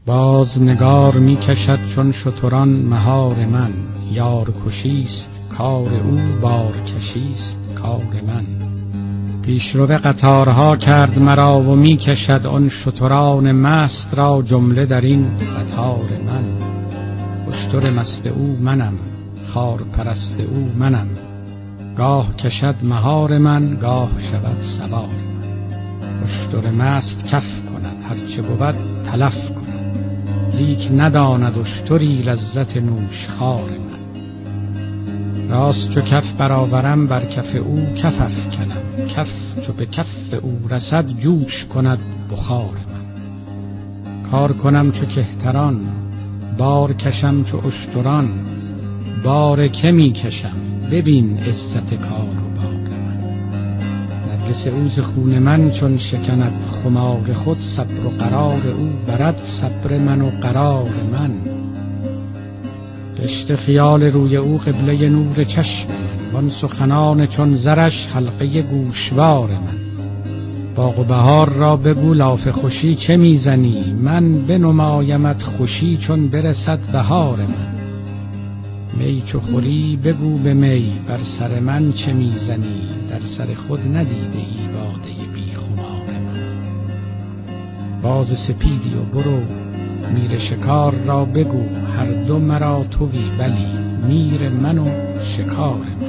باز نگار می کشد چون شتران مهار من. یار کشیست کار او، بار کشیست کار من. پیشرو قطارها کرد مرا و می کشد آن شتران مست را جمله در این قطار من. اشتر مست او منم، خار پرست او منم. گاه کشد مهار من، گاه شود سوار من. اشتر مست کف کند هرچه بود تلف کند. لیک نداند اشتری لذت نوشخوار من. راست چو کف برآورم بر کف او کف افکنم. کف چو به کف او رسد جوش کند بخار من. کار کنم چو کهتران، بار کشم چو اشتران. بار که می کشم ببین عزت کار و بار من. نرگس او ز خون من چون شکند خمار خود. صبر و قرار او برد صبر من و قرار من. گشته خیال روی او قبله نور چشم من. وان سخنان چون زرش حلقه گوشوار من. باغ و بهار را بگو لاف خوشی چه میزنی. من بنمایمت خوشی چون برسد بهار من. می چو خوری بگو به می بر سر من چه میزنی. در سر خود ندیده ای باده بی خمار من. باز سپیدی و برو میر شکار را بگو. هر دو مرا تویی بلی میر من و شکار من.